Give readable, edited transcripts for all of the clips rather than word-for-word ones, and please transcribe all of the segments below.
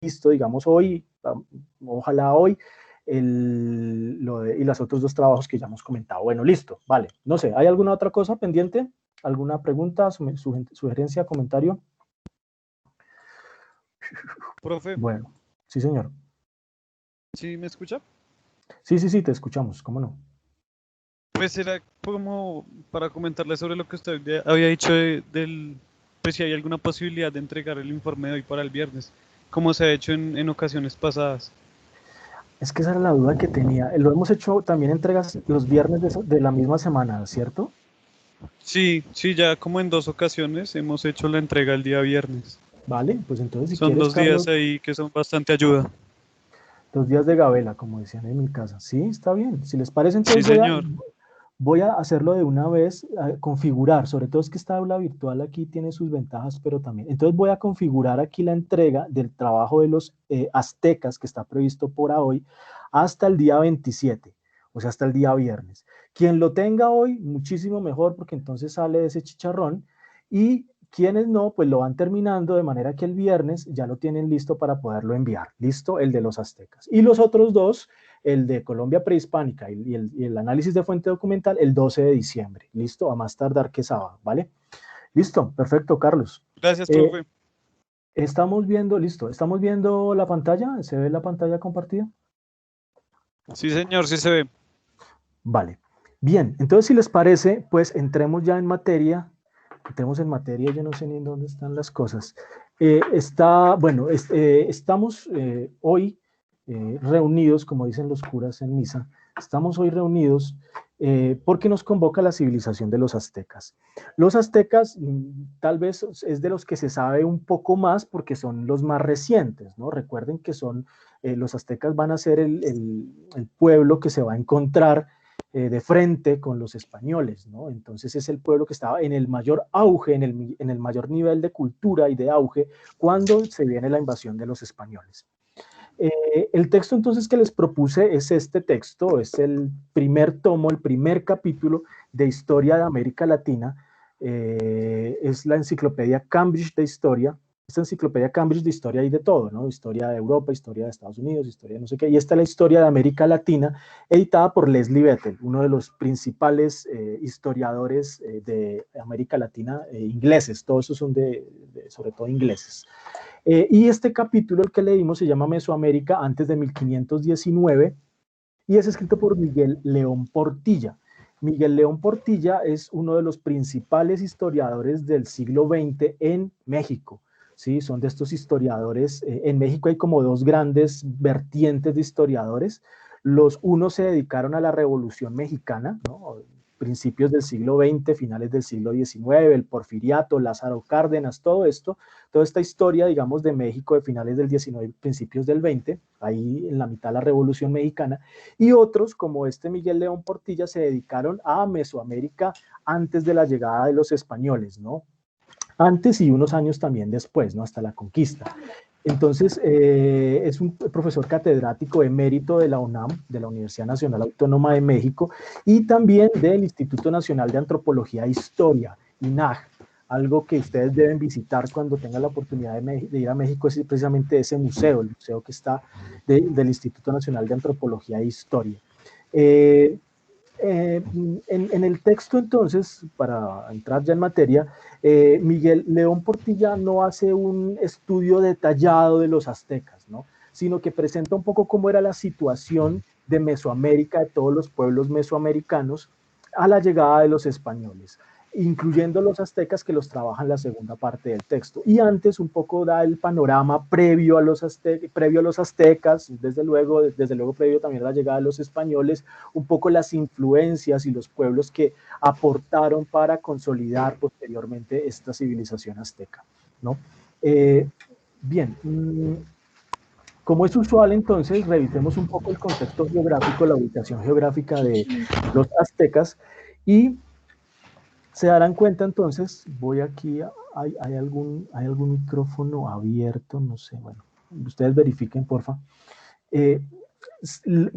listo, digamos, hoy, ojalá hoy, y los otros dos trabajos que ya hemos comentado. Bueno, listo, vale. No sé, ¿hay alguna otra cosa pendiente? ¿Alguna pregunta, sugerencia, comentario? Profe, Bueno, sí, señor. ¿sí me escucha? Sí, sí, sí, te escuchamos, ¿cómo no? Pues era como para comentarle sobre lo que usted había dicho pues si hay alguna posibilidad de entregar el informe de hoy para el viernes, como se ha hecho en ocasiones pasadas. Es que esa era la duda que tenía. Lo hemos hecho también entregas los viernes de la misma semana, ¿cierto? Sí, sí, ya como en 2 ocasiones hemos hecho la entrega el día viernes. Vale, pues entonces si Son quieres, 2 días Carlos, ahí que son bastante ayuda. 2 días de gabela, como decían en mi casa. Sí, está bien. Si les parece, Sí, entonces señor. voy a hacerlo de una vez, a configurar. Sobre todo es que esta aula virtual aquí tiene sus ventajas, pero también. Entonces voy a configurar aquí la entrega del trabajo de los aztecas que está previsto por hoy hasta el día 27, o sea, hasta el día viernes. Quien lo tenga hoy, muchísimo mejor, porque entonces sale de ese chicharrón. Y quienes no, pues lo van terminando de manera que el viernes ya lo tienen listo para poderlo enviar. Listo, el de los aztecas. Y los otros dos, el de Colombia prehispánica y el análisis de fuente documental, el 12 de diciembre. Listo, a más tardar que sábado, ¿vale? Listo, perfecto, Carlos. Gracias, Eh, profe. estamos viendo, listo, estamos viendo la pantalla. ¿Se ve la pantalla compartida? Sí, señor, sí se ve. Vale. Bien, entonces si les parece, pues entremos ya en materia. Entremos en materia, yo no sé ni en dónde están las cosas. Bueno, estamos hoy reunidos, como dicen los curas en misa, estamos hoy reunidos porque nos convoca la civilización de los aztecas. Los aztecas tal vez es de los que se sabe un poco más porque son los más recientes, ¿no? Recuerden que los aztecas van a ser el pueblo que se va a encontrar de frente con los españoles, ¿no? Entonces es el pueblo que estaba en el mayor auge, en el mayor nivel de cultura y de auge cuando se viene la invasión de los españoles. El texto entonces que les propuse es este texto, es el primer tomo, el primer capítulo de Historia de América Latina, es la enciclopedia Cambridge de Historia. Esta enciclopedia Cambridge de Historia hay de todo, ¿no? Historia de Europa, historia de Estados Unidos, historia de no sé qué, y esta es la historia de América Latina, editada por Leslie Bethel, uno de los principales historiadores de América Latina, ingleses, todos esos son sobre todo ingleses. Y este capítulo, el que leímos, se llama Mesoamérica antes de 1519 y es escrito por Miguel León Portilla. Miguel León Portilla es uno de los principales historiadores del siglo XX en México. ¿Sí? Son de estos historiadores. En México hay como dos grandes vertientes de historiadores. Los unos se dedicaron a la Revolución Mexicana, ¿no? Principios del siglo XX, finales del siglo XIX, el Porfiriato, Lázaro Cárdenas, todo esto, toda esta historia, digamos, de México de finales del XIX, principios del XX, ahí en la mitad de la Revolución Mexicana, y otros, como este Miguel León Portilla, se dedicaron a Mesoamérica antes de la llegada de los españoles, ¿no? Antes y unos años también después, ¿no? Hasta la conquista. Entonces, es un profesor catedrático emérito de la UNAM, de la Universidad Nacional Autónoma de México, y también del Instituto Nacional de Antropología e Historia, INAH. Algo que ustedes deben visitar cuando tengan la oportunidad de ir a México es precisamente ese museo, el museo que está del Instituto Nacional de Antropología e Historia. Eh, en el texto, entonces, para entrar ya en materia, Miguel León Portilla no hace un estudio detallado de los aztecas, ¿no? Sino que presenta un poco cómo era la situación de Mesoamérica, de todos los pueblos mesoamericanos, a la llegada de los españoles, incluyendo los aztecas que los trabaja en la segunda parte del texto. Y antes un poco da el panorama previo a los aztecas, desde luego previo también a la llegada de los españoles, un poco las influencias y los pueblos que aportaron para consolidar posteriormente esta civilización azteca, ¿no? Bien, como es usual, entonces, revisemos un poco el contexto geográfico, la ubicación geográfica de los aztecas y se darán cuenta entonces, voy aquí, hay algún micrófono abierto, no sé, bueno, ustedes verifiquen, porfa. Eh,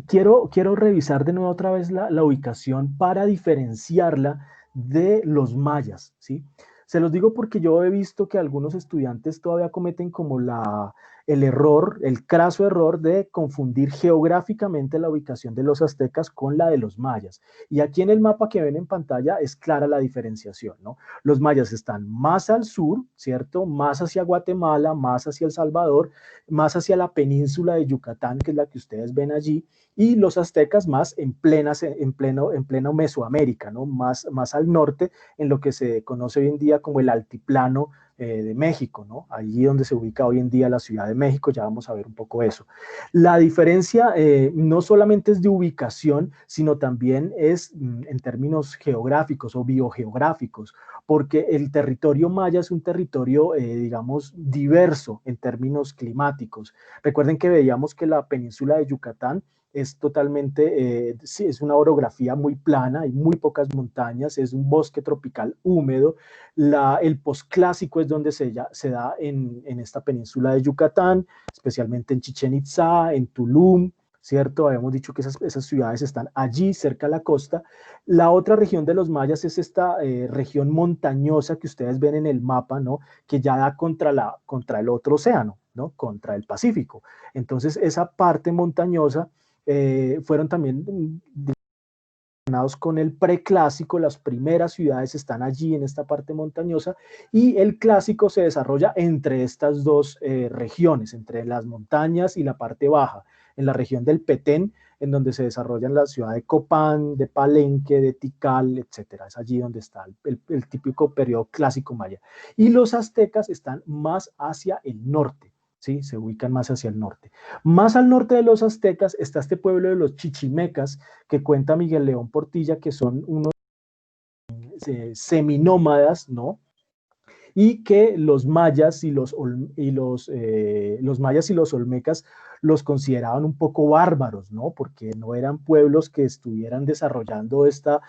quiero revisar de nuevo otra vez la ubicación para diferenciarla de los mayas, ¿sí? Se los digo porque yo he visto que algunos estudiantes todavía cometen como el error, el craso error de confundir geográficamente la ubicación de los aztecas con la de los mayas. Y aquí en el mapa que ven en pantalla es clara la diferenciación, ¿no? Los mayas están más al sur, ¿cierto? Más hacia Guatemala, más hacia El Salvador, más hacia la península de Yucatán, que es la que ustedes ven allí, y los aztecas más en pleno Mesoamérica, ¿no? Más al norte, en lo que se conoce hoy en día como el altiplano de México, ¿no? Allí donde se ubica hoy en día la Ciudad de México, ya vamos a ver un poco eso. La diferencia no solamente es de ubicación, sino también es en términos geográficos o biogeográficos, porque el territorio maya es un territorio, digamos, diverso en términos climáticos. Recuerden que veíamos que la península de Yucatán es totalmente, sí, es una orografía muy plana, hay muy pocas montañas, es un bosque tropical húmedo. El posclásico es donde se da en esta península de Yucatán, especialmente en Chichén Itzá, en Tulum, ¿cierto? Habíamos dicho que esas ciudades están allí, cerca a la costa. La otra región de los mayas es esta región montañosa que ustedes ven en el mapa, ¿no? Que ya da contra el otro océano, ¿no? Contra el Pacífico. Entonces, esa parte montañosa fueron también con el preclásico, las primeras ciudades están allí en esta parte montañosa y el clásico se desarrolla entre estas dos regiones, entre las montañas y la parte baja, en la región del Petén, en donde se desarrollan la ciudad de Copán, de Palenque, de Tikal, etcétera. Es allí donde está el típico periodo clásico maya. Y los aztecas están más hacia el norte. ¿Sí? Se ubican más hacia el norte. Más al norte de los aztecas está este pueblo de los chichimecas, que cuenta Miguel León Portilla, que son unos seminómadas, ¿no? Y que los mayas y los mayas y los olmecas los consideraban un poco bárbaros, ¿no? Porque no eran pueblos que estuvieran desarrollando estas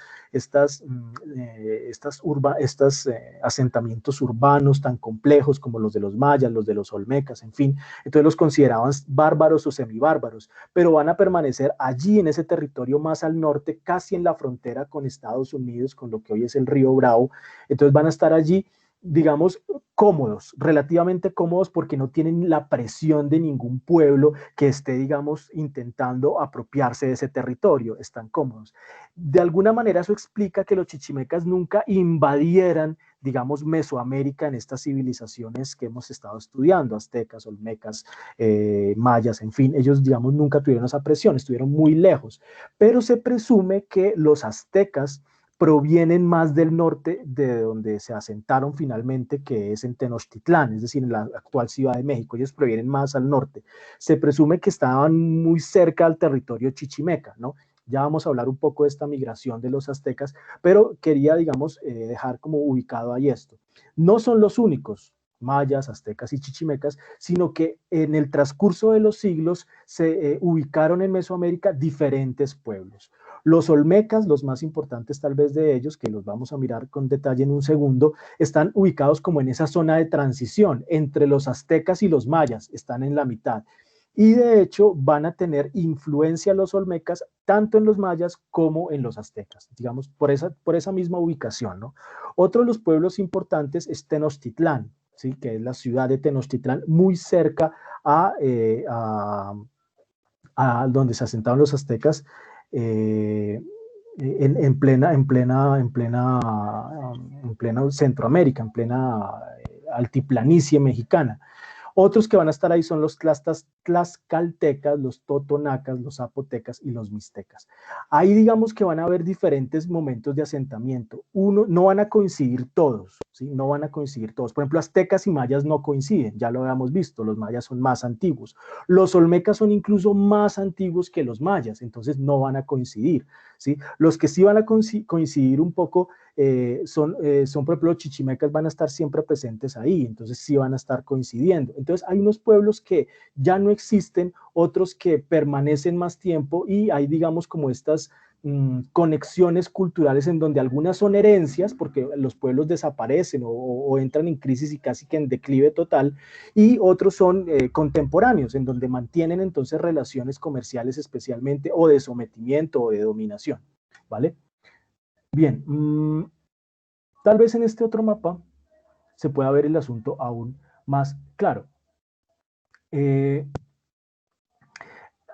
asentamientos urbanos tan complejos como los de los mayas, los de los olmecas, en fin. Entonces los consideraban bárbaros o semibárbaros, pero van a permanecer allí en ese territorio más al norte, casi en la frontera con Estados Unidos, con lo que hoy es el río Bravo. Entonces van a estar allí, digamos, cómodos, relativamente cómodos, porque no tienen la presión de ningún pueblo que esté, digamos, intentando apropiarse de ese territorio, están cómodos. De alguna manera eso explica que los chichimecas nunca invadieran, digamos, Mesoamérica en estas civilizaciones que hemos estado estudiando, aztecas, olmecas, mayas, en fin, ellos, digamos, nunca tuvieron esa presión, estuvieron muy lejos, pero se presume que los aztecas provienen más del norte, de donde se asentaron finalmente, que es en Tenochtitlán, es decir, en la actual Ciudad de México. Ellos provienen más al norte. Se presume que estaban muy cerca al territorio chichimeca, ¿no? Ya vamos a hablar un poco de esta migración de los aztecas, pero quería, digamos, dejar como ubicado ahí esto. No son los únicos, mayas, aztecas y chichimecas, sino que en el transcurso de los siglos se ubicaron en Mesoamérica diferentes pueblos. Los olmecas, los más importantes tal vez de ellos, que los vamos a mirar con detalle en un segundo, están ubicados como en esa zona de transición entre los aztecas y los mayas, están en la mitad. Y de hecho van a tener influencia los olmecas tanto en los mayas como en los aztecas, digamos, por esa misma ubicación, ¿no? Otro de los pueblos importantes es Tenochtitlán, ¿sí? Que es la ciudad de Tenochtitlán, muy cerca a donde se asentaron los aztecas, eh, en plena Centroamérica, en plena altiplanicie mexicana. Otros que van a estar ahí son los tlaxcaltecas, los totonacas, los zapotecas y los mixtecas. Ahí digamos que van a haber diferentes momentos de asentamiento. Uno, no van a coincidir todos, ¿sí? No van a coincidir todos. Por ejemplo, aztecas y mayas no coinciden, ya lo habíamos visto, los mayas son más antiguos. Los olmecas son incluso más antiguos que los mayas, entonces no van a coincidir, ¿sí? Los que sí van a coincidir un poco son, por ejemplo, los chichimecas van a estar siempre presentes ahí, entonces sí van a estar coincidiendo. Entonces hay unos pueblos que ya no existen, otros que permanecen más tiempo y hay, digamos, como estas conexiones culturales en donde algunas son herencias, porque los pueblos desaparecen o entran en crisis y casi que en declive total, y otros son contemporáneos, en donde mantienen entonces relaciones comerciales especialmente, o de sometimiento o de dominación, ¿vale? Bien, tal vez en este otro mapa se pueda ver el asunto aún más claro.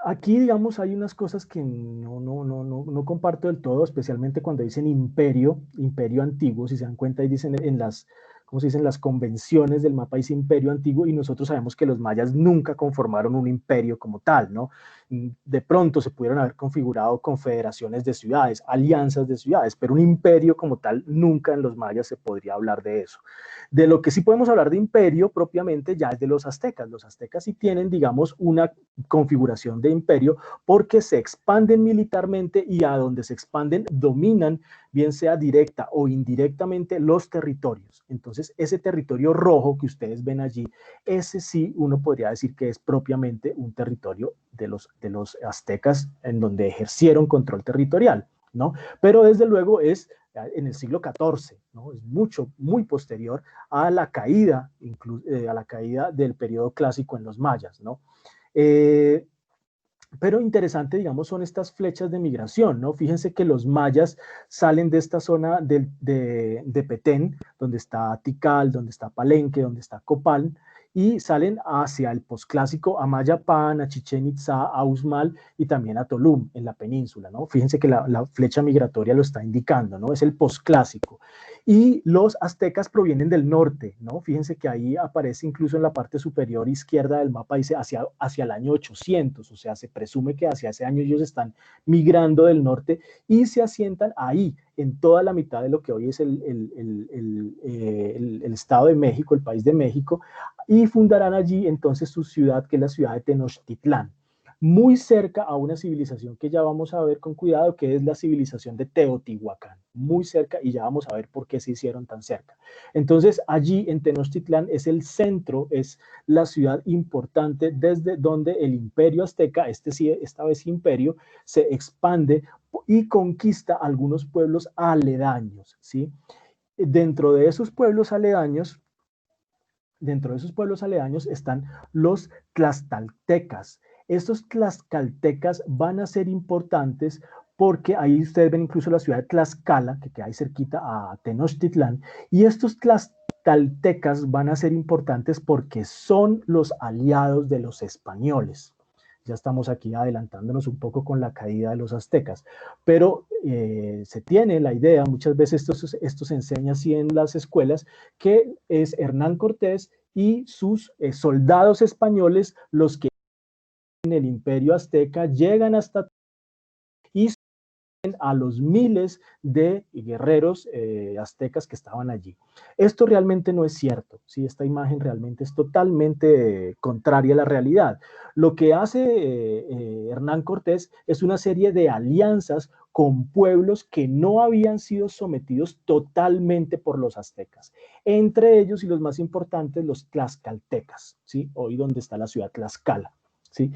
Aquí, digamos, hay unas cosas que no comparto del todo, especialmente cuando dicen imperio, imperio antiguo, si se dan cuenta, y dicen en las, ¿cómo se dicen? Las convenciones del mapa dice imperio antiguo, y nosotros sabemos que los mayas nunca conformaron un imperio como tal, ¿no? De pronto se pudieron haber configurado confederaciones de ciudades, alianzas de ciudades, pero un imperio como tal, nunca en los mayas se podría hablar de eso. De lo que sí podemos hablar de imperio propiamente ya es de los aztecas. Los aztecas sí tienen, digamos, una configuración de imperio porque se expanden militarmente y a donde se expanden dominan, bien sea directa o indirectamente, los territorios. Entonces, ese territorio rojo que ustedes ven allí, ese sí uno podría decir que es propiamente un territorio de los aztecas en donde ejercieron control territorial, ¿no? Pero desde luego es en el siglo XIV, ¿no? Es muy posterior a la caída, a la caída del periodo clásico en los mayas, ¿no? Eh, pero interesante, digamos, son estas flechas de migración, ¿no? Fíjense que los mayas salen de esta zona de Petén, donde está Tikal, donde está Palenque, donde está Copal, y salen hacia el posclásico a Mayapán, a Chichén Itzá, a Uxmal y también a Tulum, en la península, ¿no? Fíjense que la flecha migratoria lo está indicando, ¿no? Es el posclásico. Y los aztecas provienen del norte, ¿no? Fíjense que ahí aparece incluso en la parte superior izquierda del mapa, dice hacia el año 800, o sea, se presume que hacia ese año ellos están migrando del norte y se asientan ahí, en toda la mitad de lo que hoy es el Estado de México, el país de México, y fundarán allí entonces su ciudad, que es la ciudad de Tenochtitlán, muy cerca a una civilización que ya vamos a ver con cuidado, que es la civilización de Teotihuacán, muy cerca, y ya vamos a ver por qué se hicieron tan cerca. Entonces, allí en Tenochtitlán es el centro, es la ciudad importante desde donde el imperio azteca, esta vez imperio, se expande y conquista algunos pueblos aledaños, ¿sí? Dentro de esos pueblos aledaños, están los tlaxcaltecas. Estos tlaxcaltecas van a ser importantes porque ahí ustedes ven incluso la ciudad de Tlaxcala, que queda ahí cerquita a Tenochtitlán, y estos tlaxcaltecas van a ser importantes porque son los aliados de los españoles. Ya estamos aquí adelantándonos un poco con la caída de los aztecas, pero se tiene la idea, muchas veces esto se enseña así en las escuelas, que es Hernán Cortés y sus soldados españoles los que en el imperio azteca llegan hasta y a los miles de guerreros aztecas que estaban allí. Esto realmente no es cierto, ¿sí? Esta imagen realmente es totalmente contraria a la realidad. Lo que hace Hernán Cortés es una serie de alianzas con pueblos que no habían sido sometidos totalmente por los aztecas, entre ellos y los más importantes, los tlaxcaltecas, ¿sí? Hoy donde está la ciudad Tlaxcala, ¿sí?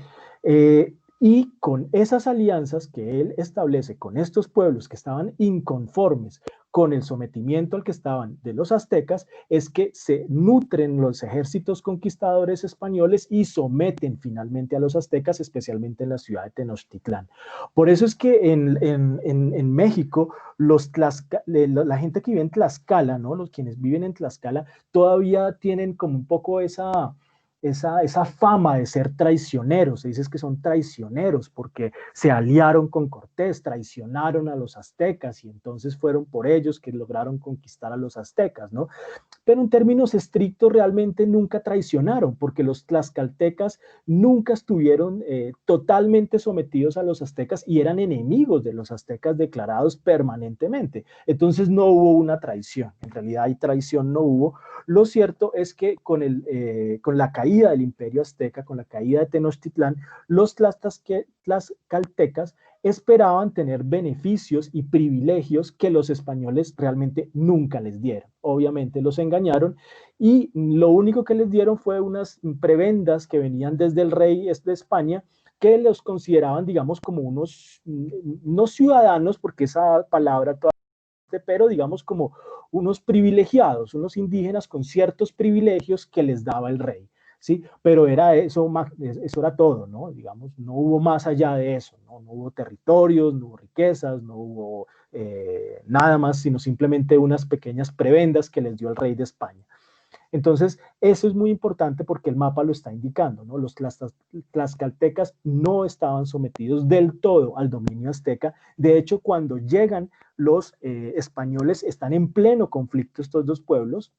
Y con esas alianzas que él establece con estos pueblos que estaban inconformes con el sometimiento al que estaban de los aztecas, es que se nutren los ejércitos conquistadores españoles y someten finalmente a los aztecas, especialmente en la ciudad de Tenochtitlán. Por eso es que en México, la gente que vive en Tlaxcala, ¿no? Los quienes viven en Tlaxcala, todavía tienen como un poco esa fama de ser traicioneros. Se dice que son traicioneros porque se aliaron con Cortés, traicionaron a los aztecas y entonces fueron por ellos que lograron conquistar a los aztecas, ¿no? Pero en términos estrictos realmente nunca traicionaron, porque los tlaxcaltecas nunca estuvieron totalmente sometidos a los aztecas y eran enemigos de los aztecas declarados permanentemente. Entonces no hubo una traición, en realidad hay traición no hubo. Lo cierto es que con la caída del imperio azteca, con la caída de Tenochtitlán, los tlaxcaltecas esperaban tener beneficios y privilegios que los españoles realmente nunca les dieron. Obviamente los engañaron y lo único que les dieron fue unas prebendas que venían desde el rey de España, que los consideraban, digamos, como unos, no ciudadanos, porque esa palabra todavía, pero digamos como unos privilegiados, unos indígenas con ciertos privilegios que les daba el rey. ¿Sí? Pero era eso era todo, ¿no? Digamos, no hubo más allá de eso, ¿no? No hubo territorios, no hubo riquezas, no hubo nada más, sino simplemente unas pequeñas prebendas que les dio el rey de España. Entonces, eso es muy importante porque el mapa lo está indicando, ¿no? Los tlaxcaltecas no estaban sometidos del todo al dominio azteca. De hecho, cuando llegan los españoles, están en pleno conflicto estos dos pueblos.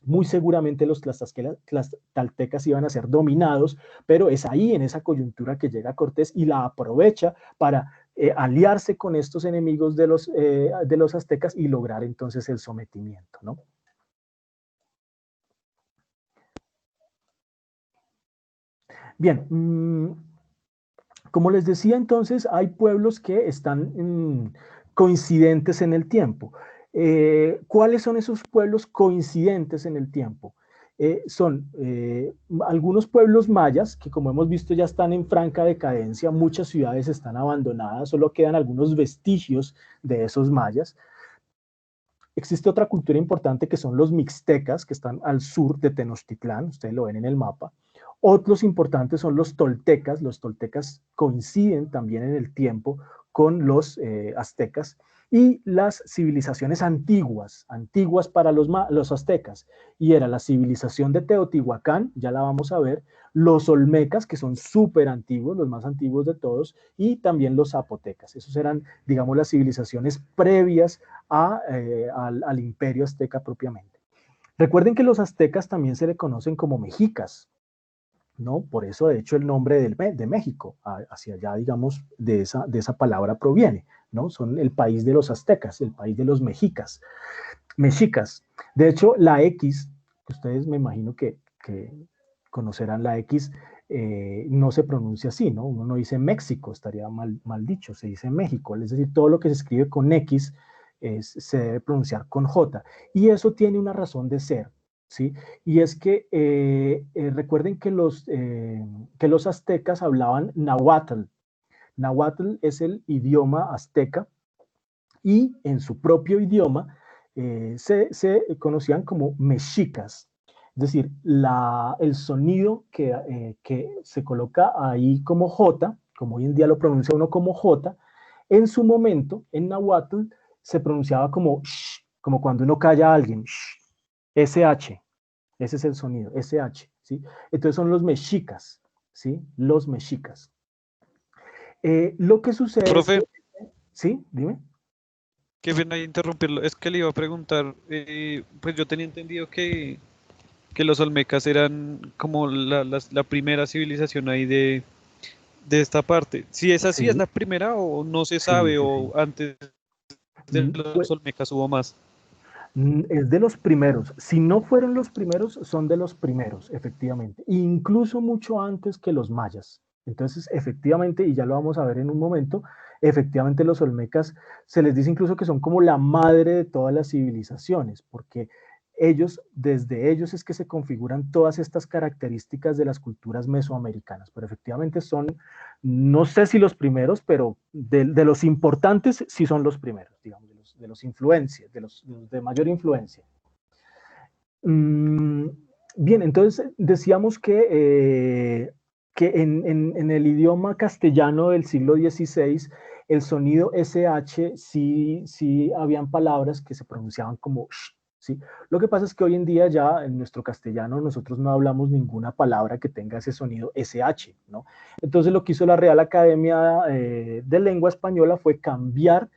Muy seguramente los tlaxcaltecas iban a ser dominados, pero es ahí en esa coyuntura que llega Cortés y la aprovecha para aliarse con estos enemigos de los aztecas y lograr entonces el sometimiento, ¿no? Bien, como les decía entonces, hay pueblos que están coincidentes en el tiempo. ¿Cuáles son esos pueblos coincidentes en el tiempo? Son algunos pueblos mayas que, como hemos visto, ya están en franca decadencia, muchas ciudades están abandonadas, solo quedan algunos vestigios de esos mayas. Existe otra cultura importante que son los mixtecas, que están al sur de Tenochtitlán, ustedes lo ven en el mapa. Otros importantes son los toltecas coinciden también en el tiempo con los aztecas, y las civilizaciones antiguas para los aztecas, y era la civilización de Teotihuacán, ya la vamos a ver, los olmecas, que son súper antiguos, los más antiguos de todos, y también los zapotecas. Esos eran, digamos, las civilizaciones previas al imperio azteca propiamente. Recuerden que los aztecas también se le conocen como mexicas, ¿no? Por eso, de hecho, el nombre de México, hacia allá, digamos, de esa palabra proviene, ¿no? Son el país de los aztecas, el país de los mexicas. De hecho, la X, ustedes me imagino que conocerán la X, no se pronuncia así, ¿no? Uno no dice México, estaría mal dicho, se dice México, es decir, todo lo que se escribe con X se debe pronunciar con J, y eso tiene una razón de ser, ¿sí? Y es que recuerden que los aztecas hablaban náhuatl. Náhuatl es el idioma azteca, y en su propio idioma se conocían como mexicas. Es decir, el sonido que se coloca ahí como J, como hoy en día lo pronuncia uno como J, en su momento, en Nahuatl, se pronunciaba como sh, como cuando uno calla a alguien, sh, SH, ese es el sonido, SH, ¿sí? Entonces son los mexicas, ¿sí? Los mexicas. Lo que sucede es Profe, que, ¿sí? Dime. qué pena interrumpirlo. Es que le iba a preguntar, pues yo tenía entendido que los olmecas eran como la primera civilización ahí de esta parte. Si es así, ¿es Sí, la primera o no se sí, sabe sí, o sí. antes de Pues, los olmecas hubo más? es de los primeros. Si no fueron los primeros, son de los primeros, efectivamente. Incluso mucho antes que los mayas. Entonces, efectivamente, y ya lo vamos a ver en un momento, efectivamente los olmecas se les dice incluso que son como la madre de todas las civilizaciones, porque desde ellos es que se configuran todas estas características de las culturas mesoamericanas. Pero efectivamente son, no sé si los primeros, pero de los importantes sí son los primeros, digamos, de los influencias, de los de mayor influencia. Bien, entonces decíamos que en el idioma castellano del siglo XVI, el sonido SH sí habían palabras que se pronunciaban como sh, ¿sí? Lo que pasa es que hoy en día ya en nuestro castellano nosotros no hablamos ninguna palabra que tenga ese sonido SH, ¿no? Entonces lo que hizo la Real Academia de Lengua Española fue cambiar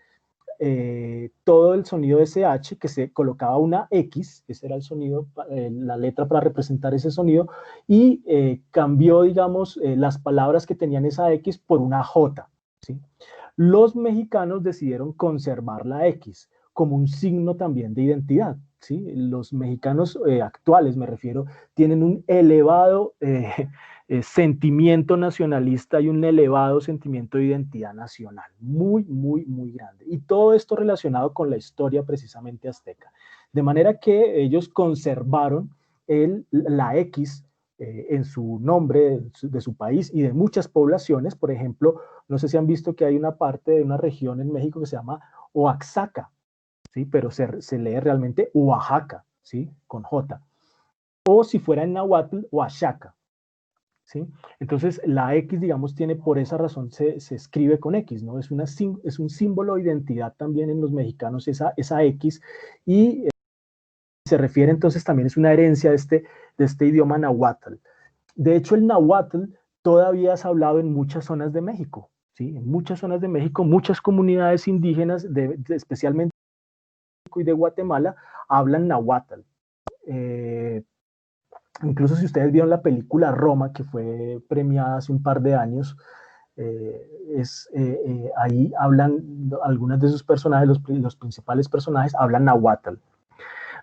todo el sonido SH, que se colocaba una X, ese era el sonido, la letra para representar ese sonido, y cambió, digamos, las palabras que tenían esa X por una J, ¿sí? Los mexicanos decidieron conservar la X como un signo también de identidad, ¿sí? Los mexicanos actuales, me refiero, tienen un elevado sentimiento nacionalista y un elevado sentimiento de identidad nacional, muy, muy, muy grande. Y todo esto relacionado con la historia precisamente azteca. De manera que ellos conservaron la X en su nombre de su país y de muchas poblaciones. Por ejemplo, no sé si han visto que hay una parte de una región en México que se llama Oaxaca, ¿sí? Pero se lee realmente Oaxaca, ¿sí? Con J. O si fuera en Nahuatl, Oaxaca, ¿sí? Entonces, la X, digamos, tiene por esa razón, se escribe con X, ¿no? Es un símbolo de identidad también en los mexicanos esa X, y se refiere entonces también es una herencia de este idioma náhuatl. De hecho, el náhuatl todavía es hablado en muchas zonas de México, ¿sí? En muchas zonas de México, muchas comunidades indígenas, especialmente de México y de Guatemala, hablan náhuatl. Incluso si ustedes vieron la película Roma, que fue premiada hace un par de años, ahí hablan, algunos de sus personajes, los principales personajes, hablan náhuatl.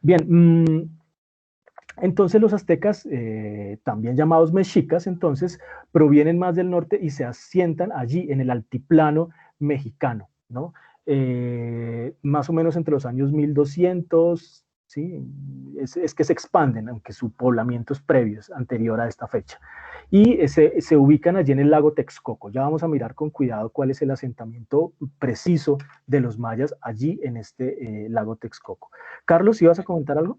Bien, entonces los aztecas, también llamados mexicas, entonces provienen más del norte y se asientan allí en el altiplano mexicano, ¿no? Más o menos entre los años 1200, ¿sí? Es que se expanden, aunque su poblamiento es previo, es anterior a esta fecha. Y se ubican allí en el lago Texcoco. Ya vamos a mirar con cuidado cuál es el asentamiento preciso de los mayas allí en este lago Texcoco. Carlos, ¿ibas a comentar algo?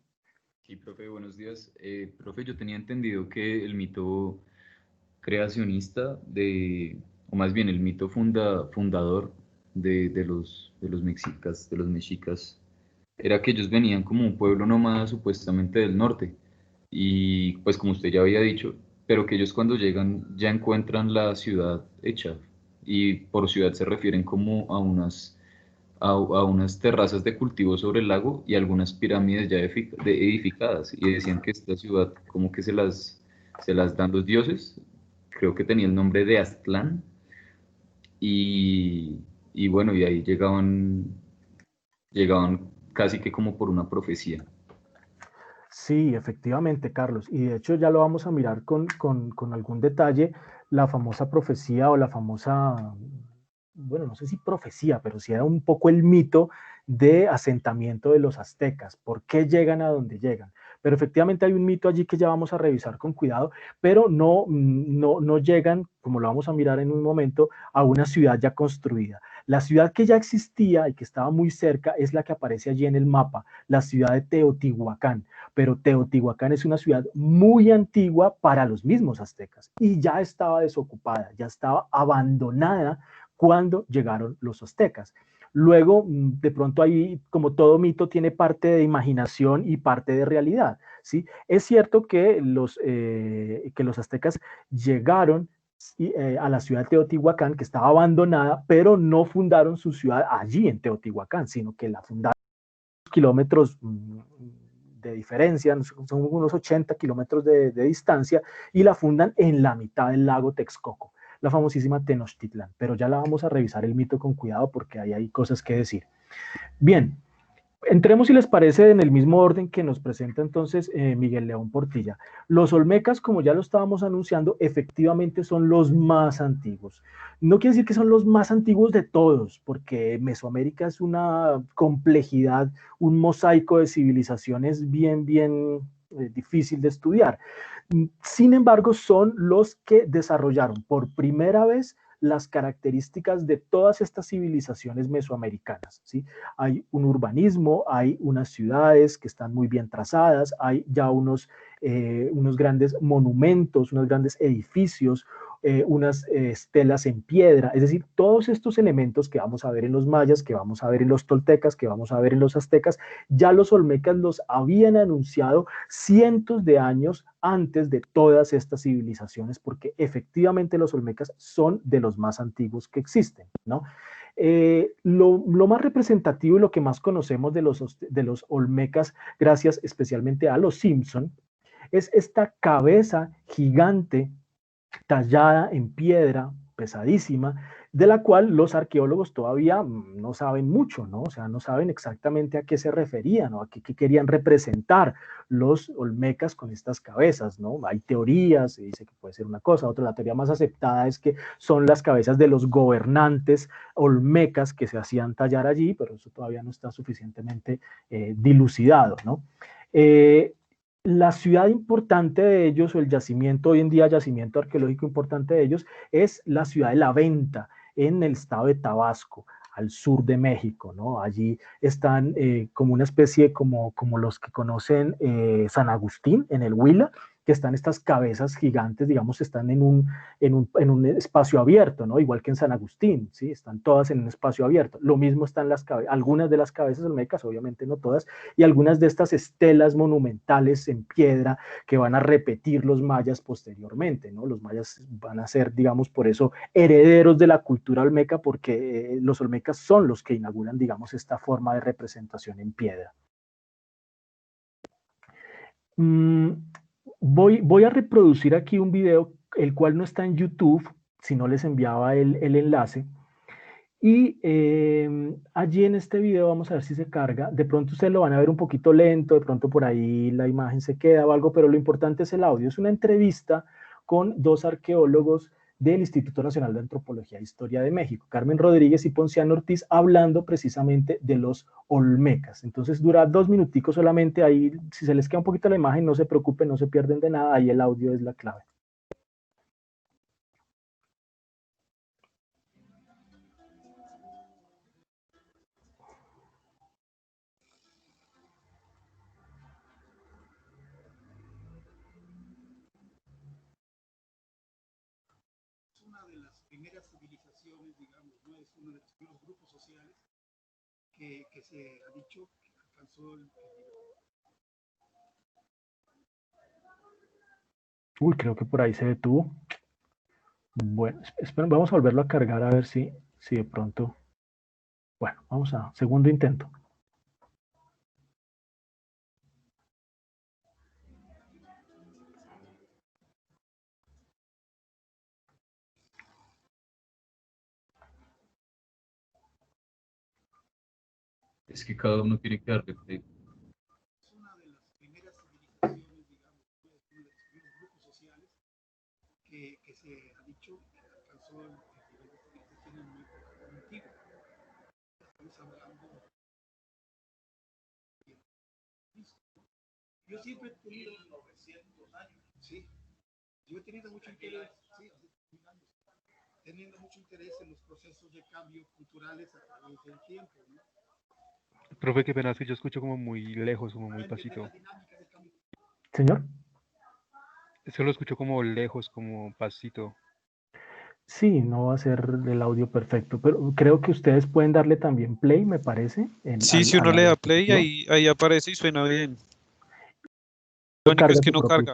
Sí, profe, buenos días. Profe, yo tenía entendido que el mito creacionista o más bien el mito fundador de los mexicas, era que ellos venían como un pueblo nómada supuestamente del norte. Y pues como usted ya había dicho, pero que ellos cuando llegan ya encuentran la ciudad hecha. Y por ciudad se refieren como a unas terrazas de cultivo sobre el lago y algunas pirámides ya edificadas. Y decían que esta ciudad como que se las dan los dioses. Creo que tenía el nombre de Aztlán. Y, y bueno, y ahí llegaban casi que como por una profecía. Sí, efectivamente, Carlos. Y de hecho ya lo vamos a mirar con algún detalle, la famosa profecía o la famosa, bueno, no sé si profecía, pero sí era un poco el mito de asentamiento de los aztecas. ¿Por qué llegan a donde llegan? Pero efectivamente hay un mito allí que ya vamos a revisar con cuidado, pero no llegan, como lo vamos a mirar en un momento, a una ciudad ya construida. La ciudad que ya existía y que estaba muy cerca es la que aparece allí en el mapa, la ciudad de Teotihuacán, pero Teotihuacán es una ciudad muy antigua para los mismos aztecas y ya estaba desocupada, ya estaba abandonada cuando llegaron los aztecas. Luego, de pronto ahí, como todo mito, tiene parte de imaginación y parte de realidad, ¿sí? Es cierto que los aztecas llegaron a la ciudad de Teotihuacán, que estaba abandonada, pero no fundaron su ciudad allí en Teotihuacán, sino que la fundaron kilómetros de diferencia, son unos 80 kilómetros de distancia, y la fundan en la mitad del lago Texcoco, la famosísima Tenochtitlán. Pero ya la vamos a revisar el mito con cuidado porque ahí hay cosas que decir. Bien, entremos, si les parece, en el mismo orden que nos presenta entonces Miguel León Portilla. Los olmecas, como ya lo estábamos anunciando, efectivamente son los más antiguos. No quiere decir que son los más antiguos de todos, porque Mesoamérica es una complejidad, un mosaico de civilizaciones bien difícil de estudiar. Sin embargo, son los que desarrollaron por primera vez las características de todas estas civilizaciones mesoamericanas, ¿sí? Hay un urbanismo, hay unas ciudades que están muy bien trazadas, hay ya unos grandes monumentos, unos grandes edificios, unas estelas en piedra, es decir, todos estos elementos que vamos a ver en los mayas, que vamos a ver en los toltecas, que vamos a ver en los aztecas, ya los olmecas los habían anunciado cientos de años antes de todas estas civilizaciones, porque efectivamente los olmecas son de los más antiguos que existen, ¿no? Lo más representativo y lo que más conocemos de los olmecas, gracias especialmente a los Simpson, es esta cabeza gigante tallada en piedra, pesadísima, de la cual los arqueólogos todavía no saben mucho, ¿no? O sea, no saben exactamente a qué se referían o a qué querían representar los olmecas con estas cabezas, ¿no? Hay teorías, se dice que puede ser una cosa, otra, la teoría más aceptada es que son las cabezas de los gobernantes olmecas que se hacían tallar allí, pero eso todavía no está suficientemente dilucidado, ¿no? La ciudad importante de ellos, o el yacimiento, hoy en día yacimiento arqueológico importante de ellos, es la ciudad de La Venta, en el estado de Tabasco, al sur de México, ¿no? Allí están como una especie, como los que conocen San Agustín, en el Huila, que están estas cabezas gigantes, digamos, están en un espacio abierto, ¿no? Igual que en San Agustín, ¿sí? Están todas en un espacio abierto. Lo mismo están algunas de las cabezas olmecas, obviamente no todas, y algunas de estas estelas monumentales en piedra que van a repetir los mayas posteriormente, ¿no? Los mayas van a ser, digamos, por eso, herederos de la cultura olmeca, porque los olmecas son los que inauguran, digamos, esta forma de representación en piedra. Voy a reproducir aquí un video, el cual no está en YouTube, si no les enviaba el enlace. Y allí en este video vamos a ver si se carga. De pronto ustedes lo van a ver un poquito lento, de pronto por ahí la imagen se queda o algo, pero lo importante es el audio. Es una entrevista con dos arqueólogos del Instituto Nacional de Antropología e Historia de México, Carmen Rodríguez y Ponciano Ortiz, hablando precisamente de los olmecas. Entonces dura 2 minuticos solamente. Ahí, si se les queda un poquito la imagen, no se preocupen, no se pierden de nada. Ahí el audio es la clave. Primeras civilizaciones, digamos, ¿no? Es uno de los primeros grupos sociales que se ha dicho que alcanzó el... Uy, creo que por ahí se detuvo. Bueno, esperen, vamos a volverlo a cargar a ver si de pronto... Bueno, vamos a segundo intento. Es que cada uno tiene que darle play. Es una de las primeras civilizaciones, digamos, uno de los primeros grupos sociales que se ha dicho que alcanzó el nivel de civilización en una época muy antigua. Estamos hablando de Cristo. Yo siempre he tenido 900 años, sí. Yo he tenido mucho interés, sí, teniendo mucho interés en los procesos de cambio culturales a través del tiempo, ¿no? Profe, qué pena, es que yo escucho como muy lejos, como muy pasito. Señor. Es que lo escucho como lejos, como pasito. Sí, no va a ser el audio perfecto, pero creo que ustedes pueden darle también play, me parece. Sí, si uno le da play, ahí aparece y suena bien. Lo único es que no carga.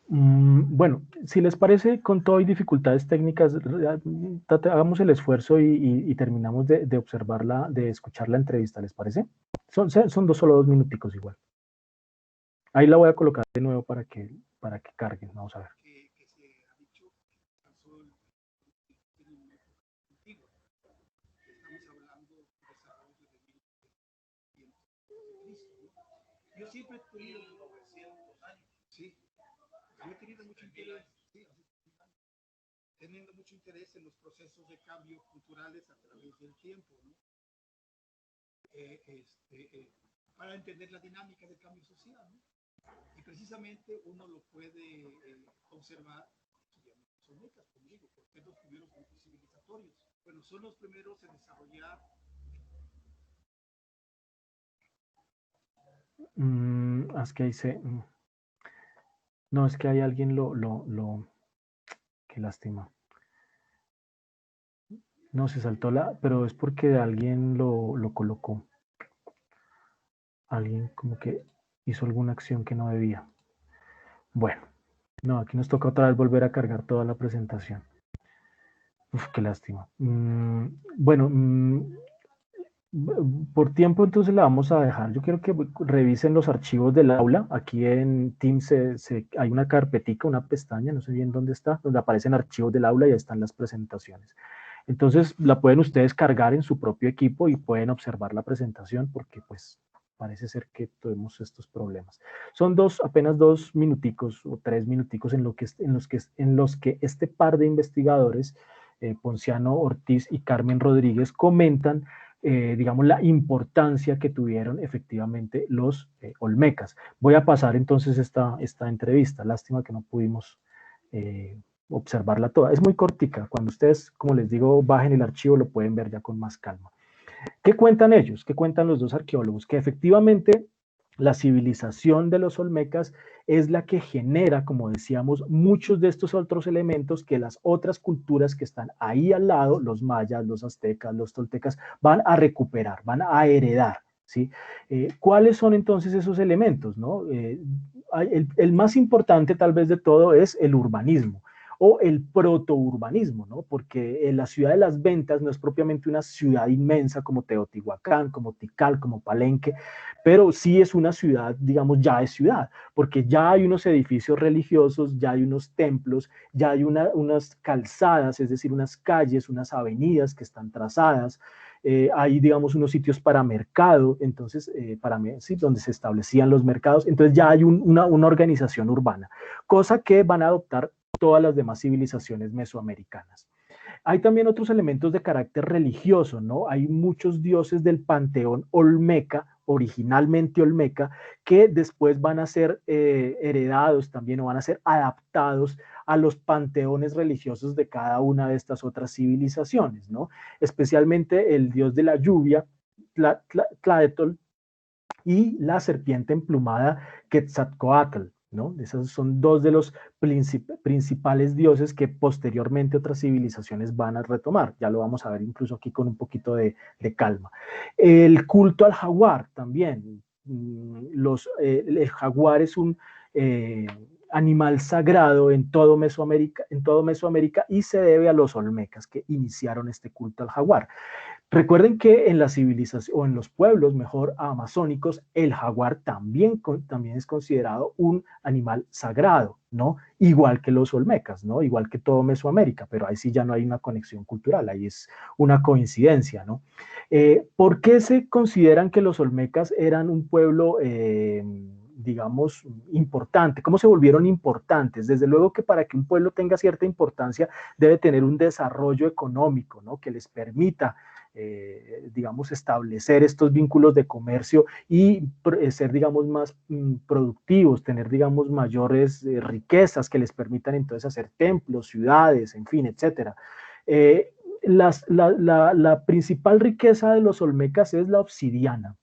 Bueno, si les parece, con todo y dificultades técnicas, hagamos el esfuerzo y terminamos de observarla, de escuchar la entrevista, ¿les parece? Son solo 2 minuticos igual. Ahí la voy a colocar de nuevo para que carguen, vamos a ver. Yo siempre he tenido 900 años, sí. Yo he tenido mucho interés, sí, teniendo mucho interés en los procesos de cambio culturales a través del tiempo, ¿no? Para entender la dinámica del cambio social, ¿no? Y precisamente uno lo puede observar estudiando los olmecas, como digo, porque son los primeros grupos civilizatorios. Bueno, son los primeros en desarrollar. Es que ahí no, es que hay alguien qué lástima. No, se saltó pero es porque alguien lo colocó. Alguien como que hizo alguna acción que no debía. Bueno, no, aquí nos toca otra vez volver a cargar toda la presentación. Uf, qué lástima. Bueno, por tiempo entonces la vamos a dejar. Yo quiero que revisen los archivos del aula. Aquí en Teams hay una carpetica, una pestaña, no sé bien dónde está, donde aparecen archivos del aula y ahí están las presentaciones. Entonces la pueden ustedes cargar en su propio equipo y pueden observar la presentación porque pues parece ser que tuvimos estos problemas. Son apenas 2 minuticos o 3 minuticos en los que este par de investigadores, Ponciano Ortiz y Carmen Rodríguez, comentan digamos, la importancia que tuvieron efectivamente los olmecas. Voy a pasar entonces esta entrevista. Lástima que no pudimos observarla toda. Es muy cortica. Cuando ustedes, como les digo, bajen el archivo, lo pueden ver ya con más calma. ¿Qué cuentan ellos? ¿Qué cuentan los dos arqueólogos? Que efectivamente La civilización de los olmecas es la que genera, como decíamos, muchos de estos otros elementos que las otras culturas que están ahí al lado, los mayas, los aztecas, los toltecas, van a recuperar, van a heredar. ¿Sí? ¿Cuáles son entonces esos elementos? ¿No? El más importante tal vez de todo es el urbanismo o el protourbanismo, ¿no? Porque la ciudad de las ventas no es propiamente una ciudad inmensa como Teotihuacán, como Tikal, como Palenque, pero sí es una ciudad, digamos, ya es ciudad, porque ya hay unos edificios religiosos, ya hay unos templos, ya hay unas calzadas, es decir, unas calles, unas avenidas que están trazadas, hay, digamos, unos sitios para mercado, entonces, sí, donde se establecían los mercados, entonces ya hay una organización urbana, cosa que van a adoptar todas las demás civilizaciones mesoamericanas. Hay también otros elementos de carácter religioso, ¿no? Hay muchos dioses del panteón olmeca, originalmente olmeca, que después van a ser heredados también o van a ser adaptados a los panteones religiosos de cada una de estas otras civilizaciones, ¿no? Especialmente el dios de la lluvia, Tlaetol, y la serpiente emplumada Quetzalcóatl, ¿no? Esos son dos de los principales dioses que posteriormente otras civilizaciones van a retomar. Ya lo vamos a ver incluso aquí con un poquito de calma. El culto al jaguar también. El jaguar es un animal sagrado en todo Mesoamérica y se debe a los olmecas que iniciaron este culto al jaguar. Recuerden que en la civilización, o en los pueblos mejor amazónicos, el jaguar también es considerado un animal sagrado, ¿no? Igual que los olmecas, ¿no? Igual que todo Mesoamérica, pero ahí sí ya no hay una conexión cultural, ahí es una coincidencia, ¿no? ¿Por qué se consideran que los olmecas eran un pueblo, digamos, importante? ¿Cómo se volvieron importantes? Desde luego que para que un pueblo tenga cierta importancia debe tener un desarrollo económico, ¿no? Que les permita digamos, establecer estos vínculos de comercio y ser, digamos, más productivos, tener, digamos, mayores riquezas que les permitan entonces hacer templos, ciudades, en fin, etcétera. La principal riqueza de los olmecas es la obsidiana,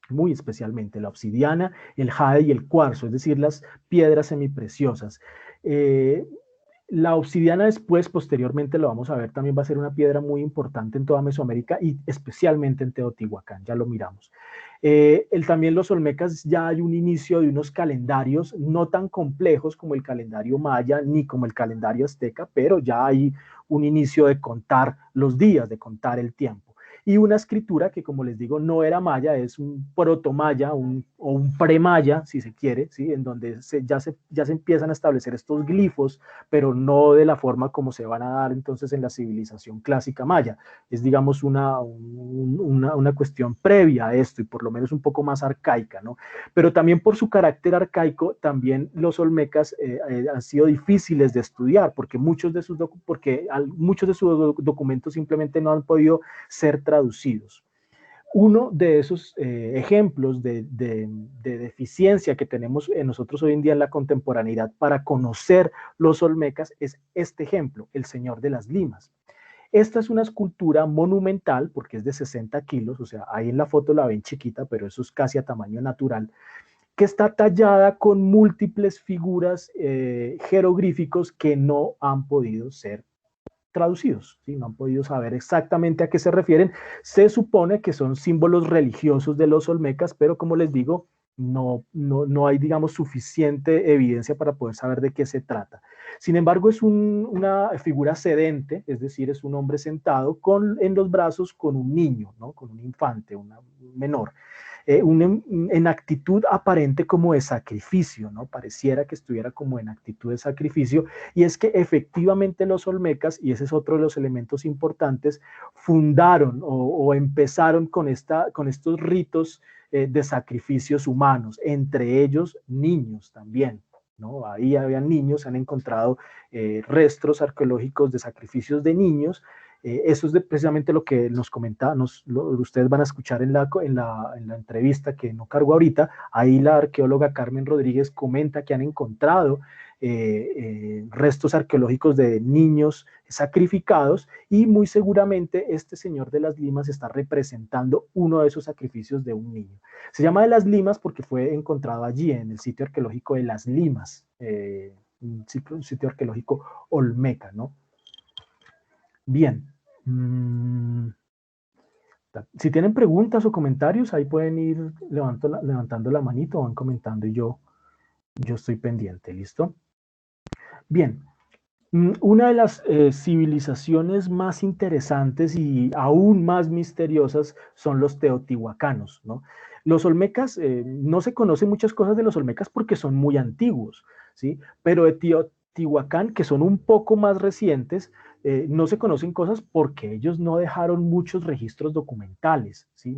muy especialmente la obsidiana, el jade y el cuarzo, es decir, las piedras semipreciosas. La obsidiana después, posteriormente, lo vamos a ver, también va a ser una piedra muy importante en toda Mesoamérica y especialmente en Teotihuacán, ya lo miramos. También los olmecas ya hay un inicio de unos calendarios no tan complejos como el calendario maya ni como el calendario azteca, pero ya hay un inicio de contar los días, de contar el tiempo. Y una escritura que, como les digo, no era maya, es un protomaya o un premaya, si se quiere, ¿sí? En donde ya se empiezan a establecer estos glifos, pero no de la forma como se van a dar entonces en la civilización clásica maya. Es, digamos, una cuestión previa a esto y por lo menos un poco más arcaica, ¿no? Pero también por su carácter arcaico, también los olmecas han sido difíciles de estudiar porque muchos de sus documentos simplemente no han podido ser traducidos. Uno de esos ejemplos de deficiencia que tenemos nosotros hoy en día en la contemporaneidad para conocer los olmecas es este ejemplo, el Señor de las Limas. Esta es una escultura monumental porque es de 60 kilos, o sea, ahí en la foto la ven chiquita, pero eso es casi a tamaño natural, que está tallada con múltiples figuras jeroglíficos que no han podido ser traducidos, ¿sí? No han podido saber exactamente a qué se refieren. Se supone que son símbolos religiosos de los olmecas, pero como les digo, no hay, digamos, suficiente evidencia para poder saber de qué se trata. Sin embargo, es una figura sedente, es decir, es un hombre sentado en los brazos con un niño, ¿no? Con un infante, un menor. En actitud aparente como de sacrificio, ¿no? Pareciera que estuviera como en actitud de sacrificio, y es que efectivamente los olmecas, y ese es otro de los elementos importantes, fundaron o empezaron con estos ritos de sacrificios humanos, entre ellos niños también, ¿no? Ahí habían niños, han encontrado restos arqueológicos de sacrificios de niños. Eso es precisamente lo que nos comentaba, ustedes van a escuchar en la entrevista que no cargo ahorita. Ahí la arqueóloga Carmen Rodríguez comenta que han encontrado restos arqueológicos de niños sacrificados, y muy seguramente este señor de las limas está representando uno de esos sacrificios de un niño. Se llama de las limas porque fue encontrado allí en el sitio arqueológico de las Limas, un sitio arqueológico olmeca, ¿no? Bien. Si tienen preguntas o comentarios, ahí pueden ir levantando la manito, van comentando y yo estoy pendiente, ¿listo? Bien. Una de las civilizaciones más interesantes y aún más misteriosas son los teotihuacanos, ¿no? Los olmecas, no se conocen muchas cosas de los olmecas porque son muy antiguos, ¿sí? Pero de Teotihuacán, que son un poco más recientes, no se conocen cosas porque ellos no dejaron muchos registros documentales, ¿sí?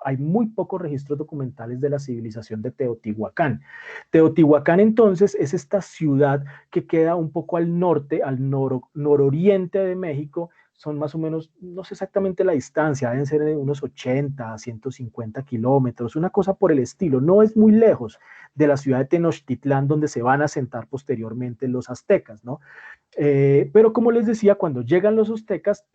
Hay muy pocos registros documentales de la civilización de Teotihuacán. Teotihuacán, entonces, es esta ciudad que queda un poco al norte, al nororiente de México. Son más o menos, no sé exactamente la distancia, deben ser de unos 80 a 150 kilómetros, una cosa por el estilo. No es muy lejos de la ciudad de Tenochtitlán, donde se van a asentar posteriormente los aztecas, ¿no? Pero como les decía, cuando llegan los aztecas,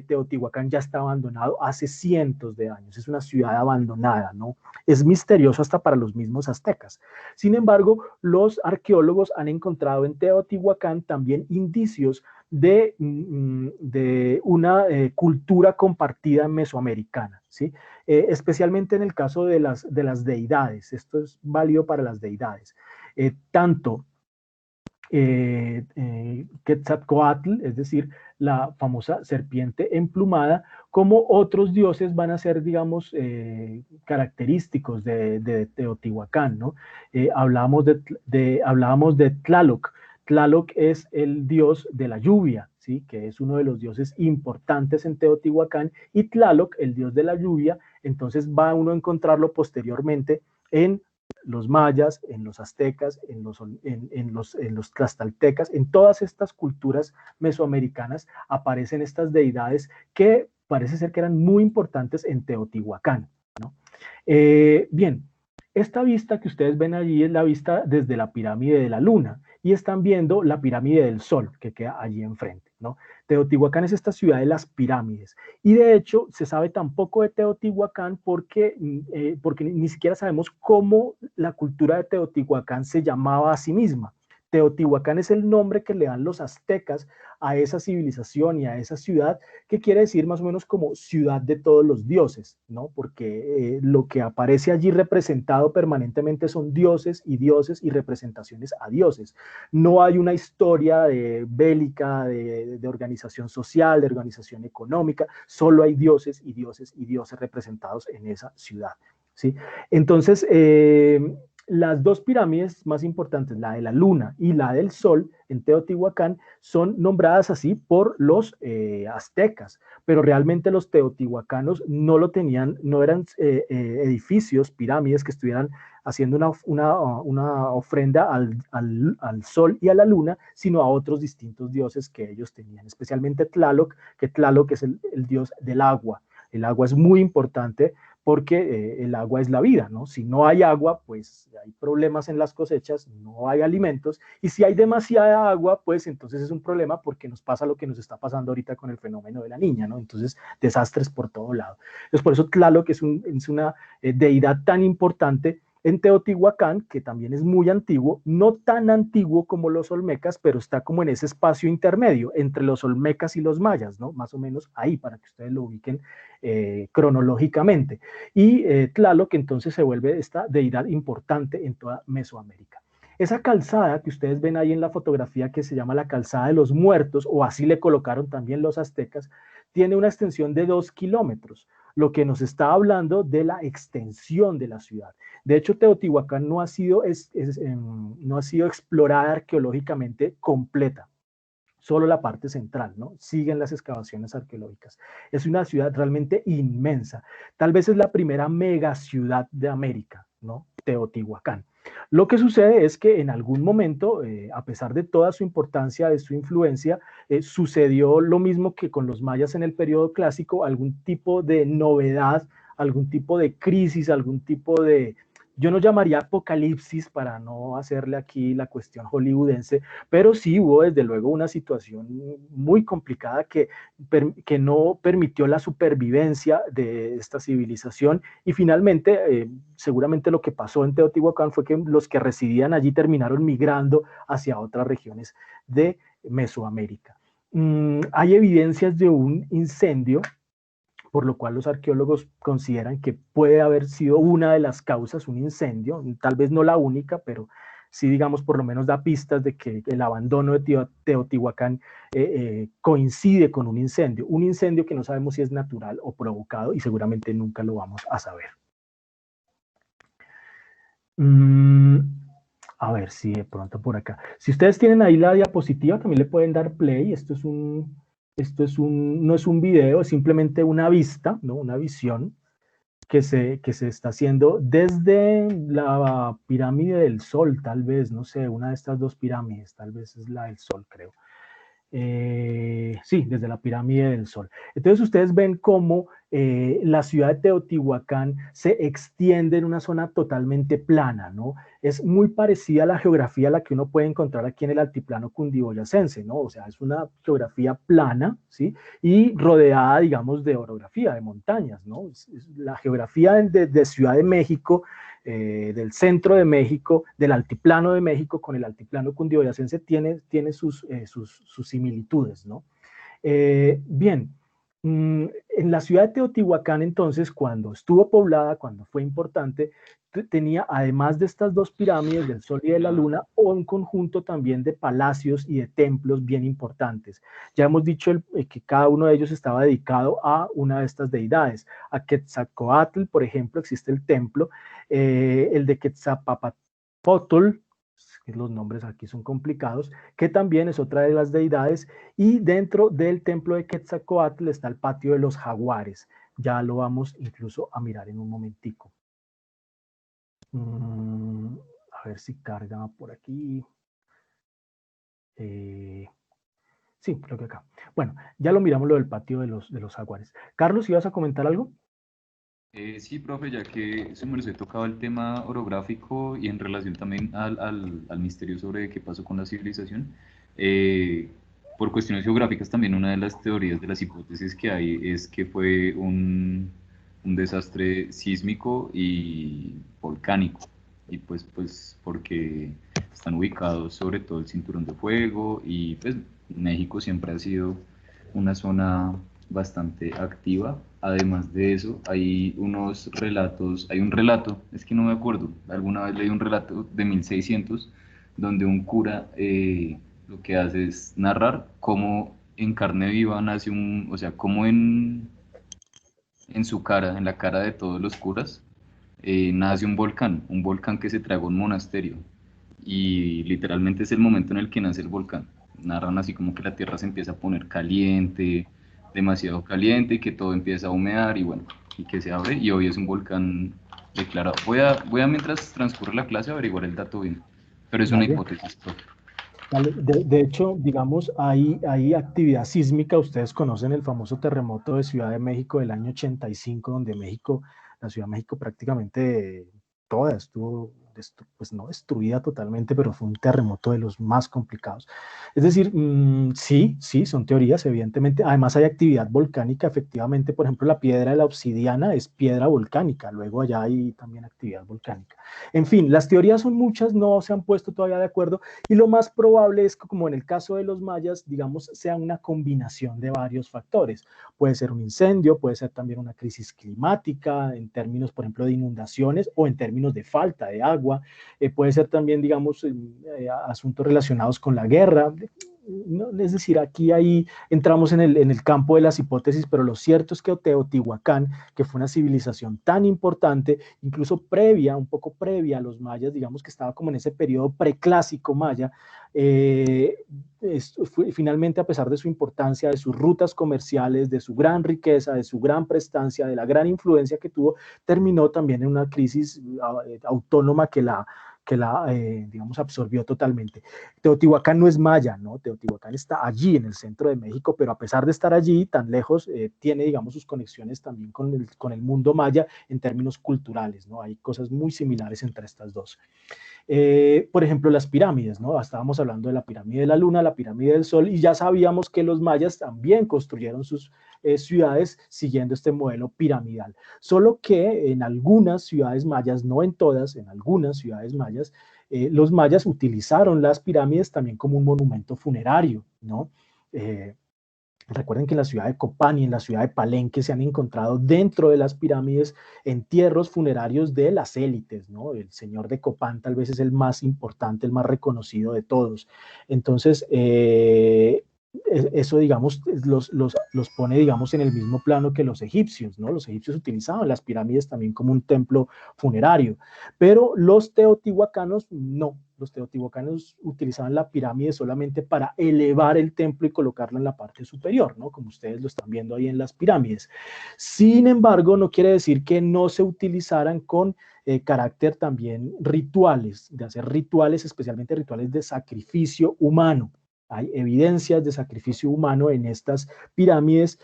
Teotihuacán ya está abandonado hace cientos de años. Es una ciudad abandonada, ¿no? Es misterioso hasta para los mismos aztecas. Sin embargo, los arqueólogos han encontrado en Teotihuacán también indicios de una cultura compartida mesoamericana, ¿sí? Especialmente en el caso de las deidades. Esto es válido para las deidades. Tanto Quetzalcóatl, es decir, la famosa serpiente emplumada, como otros dioses van a ser, digamos, característicos de Teotihuacán, ¿no? Hablábamos de Tlaloc. Tlaloc es el dios de la lluvia, ¿sí? Que es uno de los dioses importantes en Teotihuacán, y Tlaloc, el dios de la lluvia, entonces va uno a encontrarlo posteriormente en los mayas, en los aztecas, en los tlaxcaltecas, en todas estas culturas mesoamericanas aparecen estas deidades que parece ser que eran muy importantes en Teotihuacán, ¿no? Bien, esta vista que ustedes ven allí es la vista desde la pirámide de la Luna, y están viendo la pirámide del Sol que queda allí enfrente, ¿no? Teotihuacán es esta ciudad de las pirámides, y de hecho se sabe tan poco de Teotihuacán porque ni siquiera sabemos cómo la cultura de Teotihuacán se llamaba a sí misma. Teotihuacán es el nombre que le dan los aztecas a esa civilización y a esa ciudad, que quiere decir más o menos como ciudad de todos los dioses, ¿no? Porque lo que aparece allí representado permanentemente son dioses y representaciones a dioses. No hay una historia bélica, de organización social, de organización económica, solo hay dioses y dioses y dioses representados en esa ciudad, ¿sí? Entonces, las dos pirámides más importantes, la de la Luna y la del Sol, en Teotihuacán, son nombradas así por los aztecas, pero realmente los teotihuacanos no lo tenían, no eran edificios, pirámides que estuvieran haciendo una ofrenda al Sol y a la Luna, sino a otros distintos dioses que ellos tenían, especialmente Tlaloc, que Tlaloc es el dios del agua. El agua es muy importante porque el agua es la vida, ¿no? Si no hay agua, pues hay problemas en las cosechas, no hay alimentos, y si hay demasiada agua, pues entonces es un problema porque nos pasa lo que nos está pasando ahorita con el fenómeno de la niña, ¿no? Entonces, desastres por todo lado. Entonces, por eso Tlaloc es una deidad tan importante en Teotihuacán, que también es muy antiguo, no tan antiguo como los olmecas, pero está como en ese espacio intermedio entre los olmecas y los mayas, ¿no? Más o menos ahí, para que ustedes lo ubiquen cronológicamente. Y Tlaloc entonces se vuelve esta deidad importante en toda Mesoamérica. Esa calzada que ustedes ven ahí en la fotografía, que se llama la calzada de los muertos, o así le colocaron también los aztecas, tiene una extensión de 2 kilómetros, lo que nos está hablando de la extensión de la ciudad. De hecho, Teotihuacán no ha sido explorada arqueológicamente completa, solo la parte central, ¿no? Siguen las excavaciones arqueológicas. Es una ciudad realmente inmensa. Tal vez es la primera megaciudad de América, ¿no? Teotihuacán. Lo que sucede es que en algún momento, a pesar de toda su importancia, de su influencia, sucedió lo mismo que con los mayas en el periodo clásico, algún tipo de novedad, algún tipo de crisis, algún tipo de yo no llamaría apocalipsis para no hacerle aquí la cuestión hollywoodense, pero sí hubo desde luego una situación muy complicada que no permitió la supervivencia de esta civilización y finalmente seguramente lo que pasó en Teotihuacán fue que los que residían allí terminaron migrando hacia otras regiones de Mesoamérica. Hay evidencias de un incendio, por lo cual los arqueólogos consideran que puede haber sido una de las causas, un incendio, tal vez no la única, pero sí, digamos, por lo menos da pistas de que el abandono de Teotihuacán coincide con un incendio que no sabemos si es natural o provocado y seguramente nunca lo vamos a saber. A ver si de pronto por acá. Si ustedes tienen ahí la diapositiva, también le pueden dar play. Esto no es un video, es simplemente una vista, ¿no? Una visión que se está haciendo desde la pirámide del Sol, tal vez, no sé, una de estas dos pirámides, tal vez es la del Sol, creo. Sí, desde la pirámide del Sol. Entonces ustedes ven cómo la ciudad de Teotihuacán se extiende en una zona totalmente plana, ¿no? Es muy parecida a la geografía a la que uno puede encontrar aquí en el altiplano cundiboyacense, ¿no? O sea, es una geografía plana, ¿sí? Y rodeada, digamos, de orografía, de montañas, ¿no? La geografía de Ciudad de México, del centro de México, del altiplano de México con el altiplano cundiboyacense tiene sus similitudes, ¿no? Bien, en la ciudad de Teotihuacán entonces, cuando estuvo poblada, cuando fue importante, tenía además de estas dos pirámides del Sol y de la Luna, un conjunto también de palacios y de templos bien importantes. Ya hemos dicho que cada uno de ellos estaba dedicado a una de estas deidades. A Quetzalcóatl, por ejemplo, existe el templo, el de Quetzalpóatl, los nombres aquí son complicados, que también es otra de las deidades, y dentro del templo de Quetzalcóatl está el patio de los jaguares. Ya lo vamos incluso a mirar en un momentico. A ver si carga por aquí. Sí, creo que acá. Bueno, ya lo miramos lo del patio de los jaguares. Carlos, ¿ibas a comentar algo? Sí, profe, ya que se me ha tocado el tema orográfico y en relación también al misterio sobre qué pasó con la civilización, por cuestiones geográficas también una de las teorías, de las hipótesis que hay es que fue un desastre sísmico y volcánico, y pues porque están ubicados sobre todo el Cinturón de Fuego y pues México siempre ha sido una zona bastante activa. Además de eso, hay unos relatos, hay un relato, es que no me acuerdo, alguna vez leí un relato de 1600, donde un cura lo que hace es narrar cómo en carne viva nace o sea, cómo en su cara, en la cara de todos los curas, nace un volcán que se tragó un monasterio. Y literalmente es el momento en el que nace el volcán. Narran así como que la tierra se empieza a poner caliente, demasiado caliente, y que todo empieza a humear y bueno, y que se abre y hoy es un volcán declarado. Voy a mientras transcurre la clase averiguar el dato bien, pero es una Vale. hipótesis, profe. Vale. De hecho, digamos, hay actividad sísmica. Ustedes conocen el famoso terremoto de Ciudad de México del año 85, donde la Ciudad de México prácticamente toda estuvo, pues no destruida totalmente, pero fue un terremoto de los más complicados. Es decir, sí, son teorías, evidentemente. Además hay actividad volcánica, efectivamente. Por ejemplo, la piedra de la obsidiana es piedra volcánica. Luego allá hay también actividad volcánica. En fin, las teorías son muchas, no se han puesto todavía de acuerdo. Y lo más probable es que, como en el caso de los mayas, digamos, sea una combinación de varios factores. Puede ser un incendio, puede ser también una crisis climática, en términos, por ejemplo, de inundaciones o en términos de falta de agua. Puede ser también, digamos, asuntos relacionados con la guerra. No, es decir, aquí ahí entramos en el campo de las hipótesis, pero lo cierto es que Teotihuacán, que fue una civilización tan importante, incluso un poco previa a los mayas, digamos que estaba como en ese periodo preclásico maya, finalmente, a pesar de su importancia, de sus rutas comerciales, de su gran riqueza, de su gran prestancia, de la gran influencia que tuvo, terminó también en una crisis autónoma que digamos, absorbió totalmente. Teotihuacán no es maya, ¿no? Teotihuacán está allí en el centro de México, pero a pesar de estar allí tan lejos, tiene, digamos, sus conexiones también con el mundo maya en términos culturales, ¿no? Hay cosas muy similares entre estas dos. Por ejemplo, las pirámides, ¿no? Estábamos hablando de la pirámide de la Luna, la pirámide del Sol, y ya sabíamos que los mayas también construyeron sus ciudades siguiendo este modelo piramidal. Solo que en algunas ciudades mayas, no en todas, en algunas ciudades mayas, los mayas utilizaron las pirámides también como un monumento funerario, ¿no? Recuerden que en la ciudad de Copán y en la ciudad de Palenque se han encontrado dentro de las pirámides entierros funerarios de las élites, ¿no? El señor de Copán tal vez es el más importante, el más reconocido de todos. Entonces, eso, digamos, los pone, digamos, en el mismo plano que los egipcios, ¿no? Los egipcios utilizaban las pirámides también como un templo funerario, pero los teotihuacanos no. Los teotihuacanos utilizaban la pirámide solamente para elevar el templo y colocarlo en la parte superior, ¿no? Como ustedes lo están viendo ahí en las pirámides. Sin embargo, no quiere decir que no se utilizaran con carácter también rituales, de hacer rituales, especialmente rituales de sacrificio humano. Hay evidencias de sacrificio humano en estas pirámides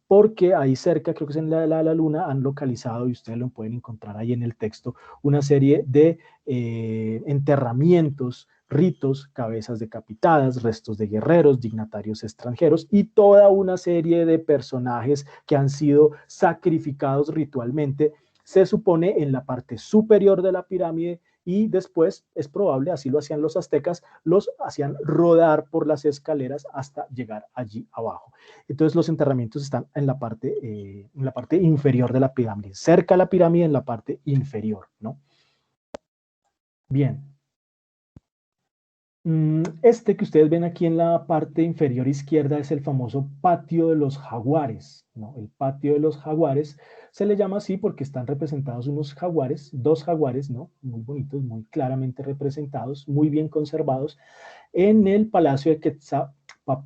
porque ahí cerca, creo que es en la Luna, han localizado, y ustedes lo pueden encontrar ahí en el texto, una serie de enterramientos, ritos, cabezas decapitadas, restos de guerreros, dignatarios extranjeros y toda una serie de personajes que han sido sacrificados ritualmente, se supone en la parte superior de la pirámide, y después es probable, así lo hacían los aztecas, los hacían rodar por las escaleras hasta llegar allí abajo. Entonces los enterramientos están en la parte inferior de la pirámide, cerca a la pirámide en la parte inferior, ¿no? Bien. Este que ustedes ven aquí en la parte inferior izquierda es el famoso patio de los jaguares, ¿no? El patio de los jaguares se le llama así porque están representados unos jaguares, dos jaguares, ¿no? Muy bonitos, muy claramente representados, muy bien conservados en el Palacio de Quetzalpopatl